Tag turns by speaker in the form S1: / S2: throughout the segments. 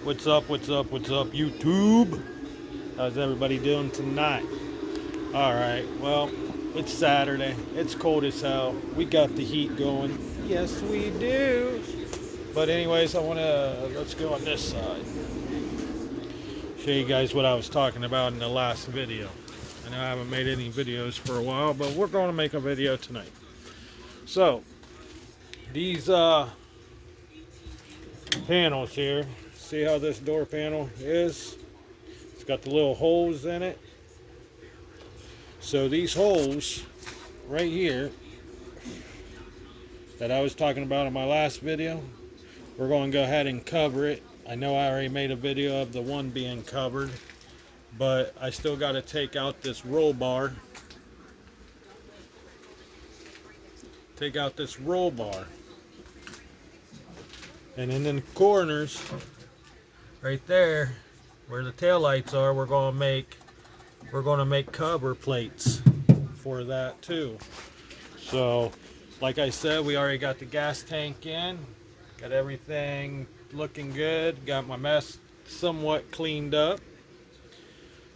S1: What's up, YouTube? How's everybody doing tonight? Alright, well, it's Saturday. It's cold as hell. We got the heat going. Yes, we do. But anyways, let's go on this side. Show you guys what I was talking about in the last video. I know I haven't made any videos for a while, but we're going to make a video tonight. So, these panels here, see how this door panel is? It's got the little holes in it. So these holes right here that I was talking about in my last video, we're going to go ahead and cover it. I know I already made a video of the one being covered, but I still got to take out this roll bar. Take out this roll bar. And in the corners, right there, where the tail lights are, we're going to make cover plates for that too. So, like I said, we already got the gas tank in, got everything looking good, got my mess somewhat cleaned up.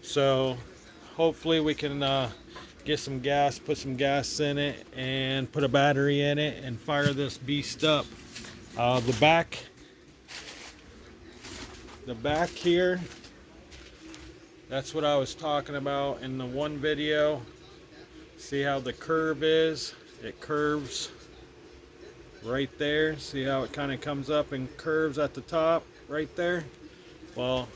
S1: So, hopefully we can get some gas, put some gas in it, and put a battery in it, and fire this beast up. The back here, that's what I was talking about in the one video. See how the curve is? It curves right there. See how it kind of comes up and curves at the top right there? Well,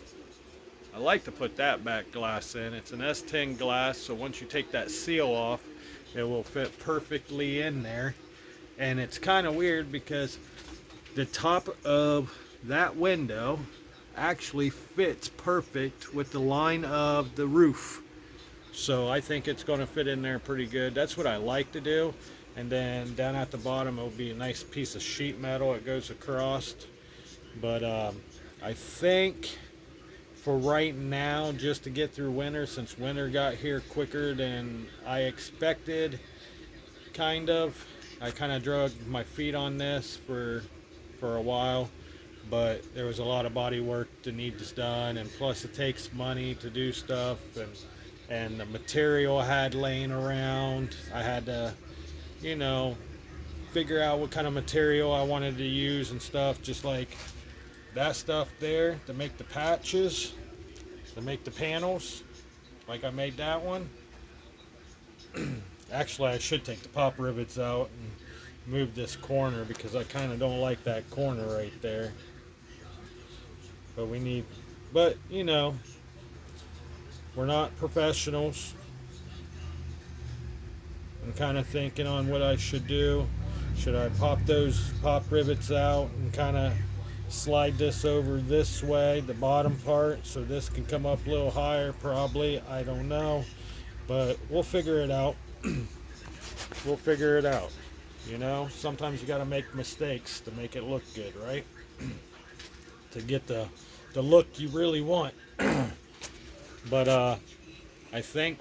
S1: I like to put that back glass in. It's an S10 glass, so once you take that seal off, it will fit perfectly in there. And it's kind of weird because the top of that window actually fits perfect with the line of the roof. So I think it's going to fit in there pretty good. That's what I like to do. And then down at the bottom it will be a nice piece of sheet metal. It goes across. But I think for right now, just to get through winter, since winter got here quicker than I expected, I kind of drug my feet on this for a while, but there was a lot of body work that needs done, and plus it takes money to do stuff, and the material I had laying around, I had to, figure out what kind of material I wanted to use and stuff, just like that stuff there to make the patches, to make the panels, like I made that one. Actually, I should take the pop rivets out and move this corner because I kind of don't like that corner right there. But we're not professionals. I'm kind of thinking on what I should do. Should I pop those pop rivets out and kind of slide this over this way, the bottom part, so this can come up a little higher? Probably, I don't know, but we'll figure it out. We'll figure it out. Sometimes you got to make mistakes to make it look good, right? To get the look you really want. But I think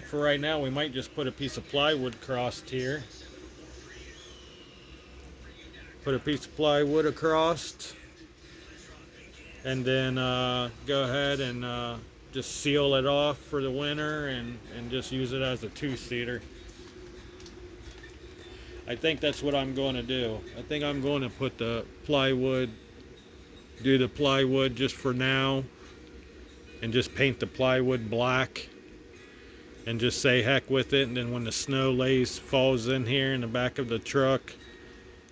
S1: for right now we might just put a piece of plywood across here. Put a piece of plywood across, and then go ahead and just seal it off for the winter and just use it as a two-seater. I think that's what I'm going to do. I think I'm going to put the plywood, do the plywood just for now, and just paint the plywood black and just say heck with it. And then when the snow falls in here in the back of the truck,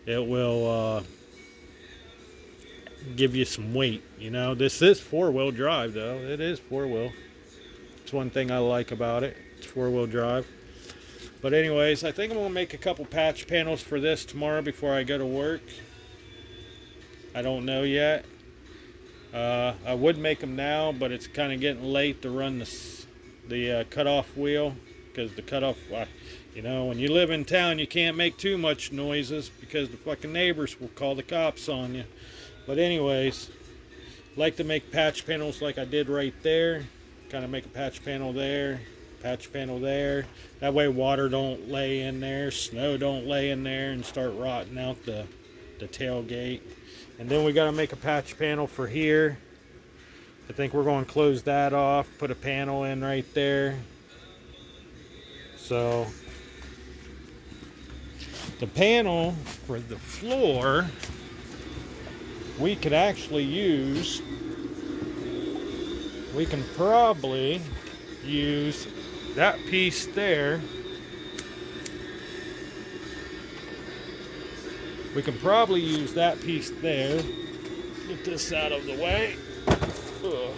S1: it will give you some weight. This is four-wheel drive though. It is four-wheel. It's one thing I like about it. It's four-wheel drive. But anyways, I think I'm going to make a couple patch panels for this tomorrow before I go to work. I don't know yet. I would make them now, but it's kind of getting late to run the cutoff wheel, because the cutoff, when you live in town, you can't make too much noises because the fucking neighbors will call the cops on you. But anyways, like to make patch panels like I did right there. Kind of make a patch panel there, patch panel there. That way water don't lay in there, snow don't lay in there and start rotting out the tailgate. And then we got to make a patch panel for here. I think we're going to close that off, put a panel in right there. So the panel for the floor, we could actually use, we can probably use that piece there. We can probably use that piece there. Get this out of the way. Ugh.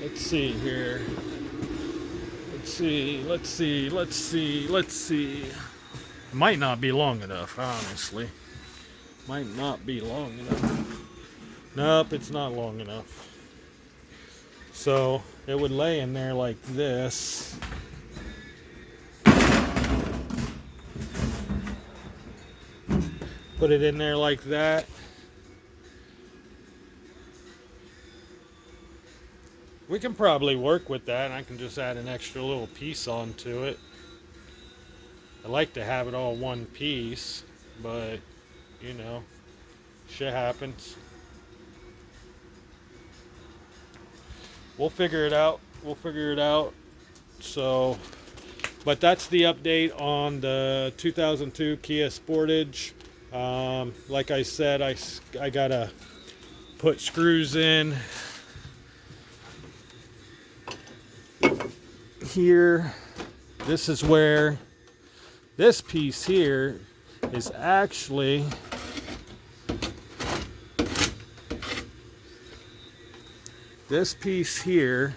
S1: Let's see here. Let's see. It might not be long enough, honestly. Might not be long enough. Nope, it's not long enough. So it would lay in there like this. Put it in there like that. We can probably work with that. I can just add an extra little piece onto it. I like to have it all one piece, but you know, shit happens. We'll figure it out. So, but that's the update on the 2002 Kia Sportage. Like I said, I gotta put screws in here. This is where this piece here is actually this piece here,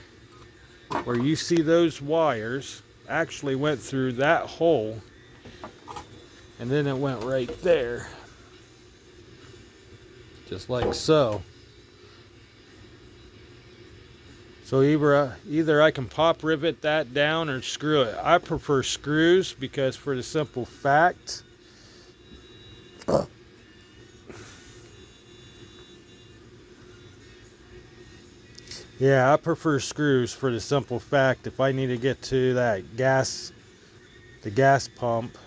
S1: where you see those wires, actually went through that hole, and then it went right there, just like so. So either I can pop rivet that down or screw it. I prefer screws because, for the simple fact, yeah, I prefer screws for the simple fact, if I need to get to that gas, the gas pump,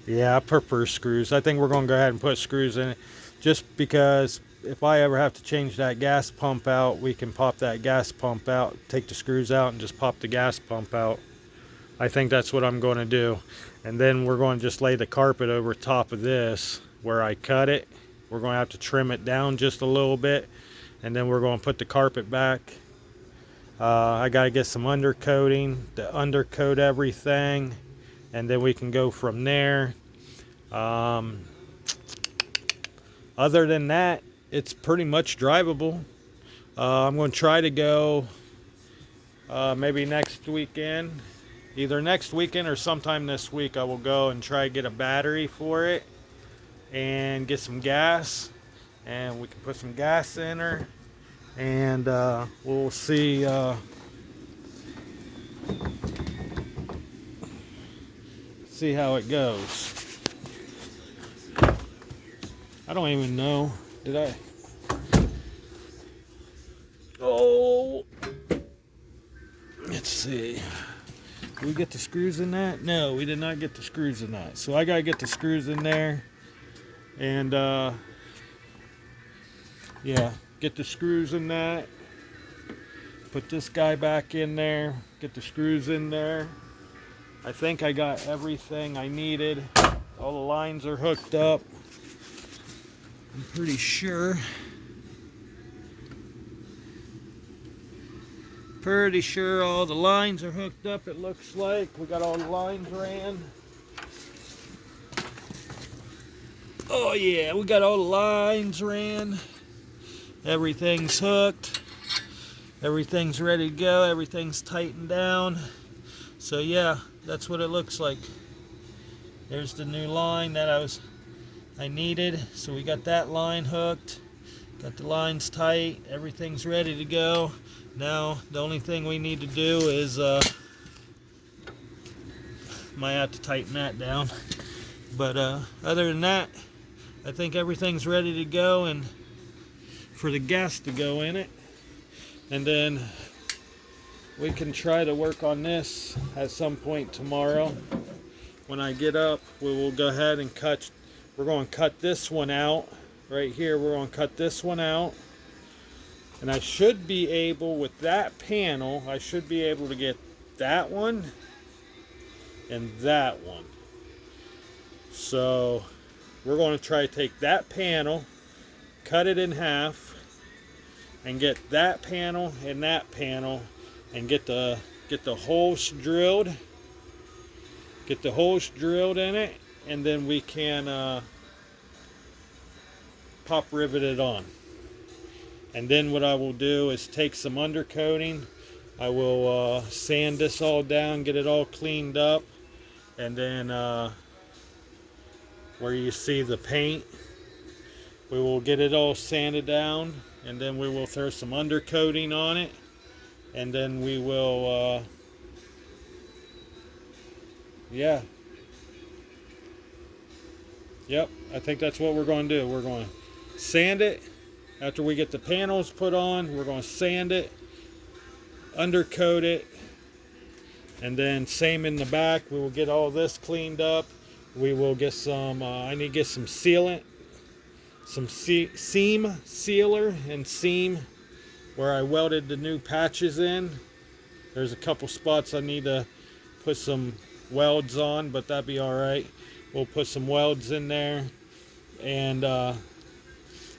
S1: yeah, I prefer screws. I think we're going to go ahead and put screws in it, just because if I ever have to change that gas pump out, we can pop that gas pump out, take the screws out, and just pop the gas pump out. I think that's what I'm going to do. And then we're going to just lay the carpet over top of this where I cut it. We're going to have to trim it down just a little bit, and then we're going to put the carpet back. I got to get some undercoating to undercoat everything, and then we can go from there. Other than that, it's pretty much drivable. I'm going to try to go maybe next weekend. Either next weekend or sometime this week, I will go and try to get a battery for it and get some gas, and we can put some gas in her, and we'll see see how it goes. I don't even know, did I? Oh, let's see. Did we get the screws in that? No, we did not get the screws in that. So I gotta get the screws in there, and yeah, get the screws in that. Put this guy back in there. Get the screws in there. I think I got everything I needed. All the lines are hooked up. I'm pretty sure. Pretty sure all the lines are hooked up, it looks like. We got all the lines ran. Oh yeah, we got all the lines ran. Everything's hooked. Everything's ready to go. Everything's tightened down. So yeah, that's what it looks like. There's the new line that I needed. So we got that line hooked. Got the lines tight. Everything's ready to go. Now the only thing we need to do is might have to tighten that down. But other than that, I think everything's ready to go, and for the gas to go in it. And then we can try to work on this at some point tomorrow. When I get up, we will go ahead and cut. We're going to cut this one out right here. We're going to cut this one out. And I should be able, with that panel, I should be able to get that one and that one. So we're going to try to take that panel, cut it in half, and get that panel and that panel, and get the holes drilled. Get the holes drilled in it, and then we can pop rivet it on. And then what I will do is take some undercoating. I will sand this all down, get it all cleaned up, and then where you see the paint, we will get it all sanded down, and then we will throw some undercoating on it, and then we will yeah, yep, I think that's what we're going to do. We're going to sand it. After we get the panels put on, we're going to sand it, undercoat it, and then same in the back. We will get all this cleaned up. We will get some, I need to get some sealant, some seam sealer and seam where I welded the new patches in. There's a couple spots I need to put some welds on, but that'd be all right. We'll put some welds in there, and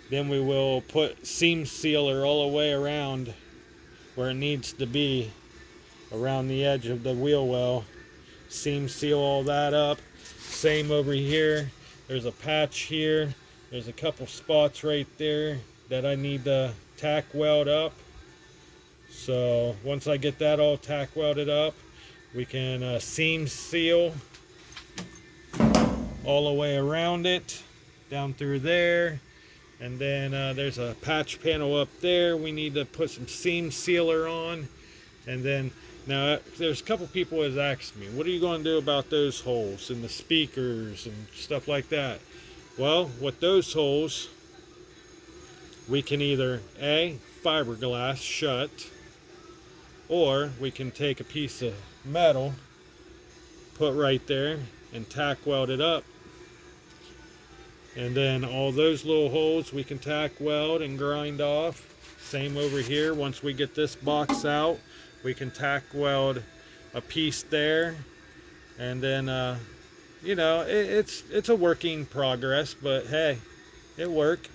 S1: then we will put seam sealer all the way around where it needs to be, around the edge of the wheel well. Seam seal all that up. Same over here. There's a patch here. There's a couple spots right there that I need to tack weld up. So once I get that all tack welded up, we can seam seal all the way around it, down through there. And then there's a patch panel up there. We need to put some seam sealer on. And then, now there's a couple people that asked me, what are you going to do about those holes in the speakers and stuff like that? Well, with those holes, we can either A, fiberglass shut, or we can take a piece of metal, put right there, and tack weld it up. And then all those little holes we can tack weld and grind off. Same over here. Once we get this box out, we can tack weld a piece there. And then, you know, it's a working progress, but hey, it work.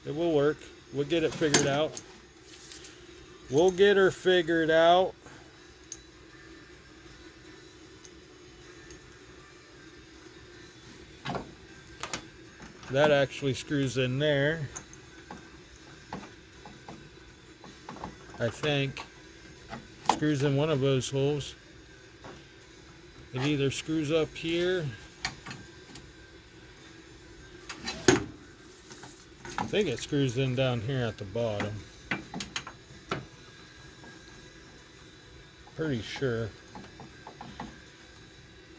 S1: It will work. We'll get it figured out. We'll get her figured out. That actually screws in there, I think. Screws in one of those holes. It either screws up here. I think it screws in down here at the bottom. Pretty sure.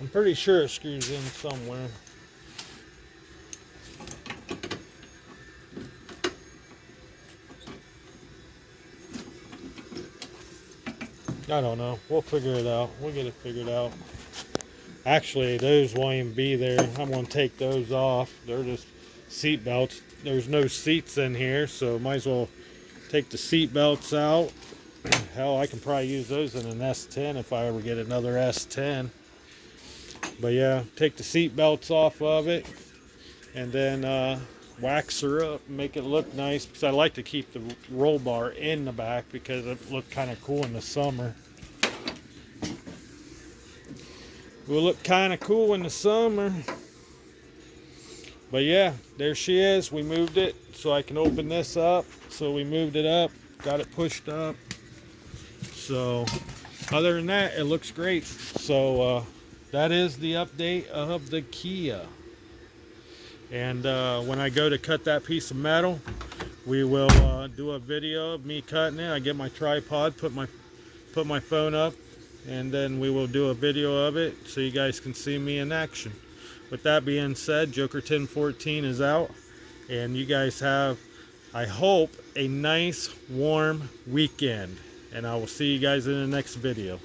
S1: I'm pretty sure it screws in somewhere. I don't know. We'll figure it out. We'll get it figured out. Actually, those won't even be there. I'm going to take those off. They're just seat belts. There's no seats in here, so might as well take the seat belts out. Hell, I can probably use those in an S10 if I ever get another S10. But yeah, take the seat belts off of it, and then wax her up and make it look nice, because I like to keep the roll bar in the back because it looked kind of cool in the summer. It will look kind of cool in the summer. But yeah, there she is. We moved it so I can open this up. So we moved it up, got it pushed up. So other than that, it looks great. So that is the update of the Kia. And when I go to cut that piece of metal, we will do a video of me cutting it. I get my tripod, put my phone up, and then we will do a video of it so you guys can see me in action. With that being said, Joker 1014 is out, and you guys have I hope a nice warm weekend, and I will see you guys in the next video.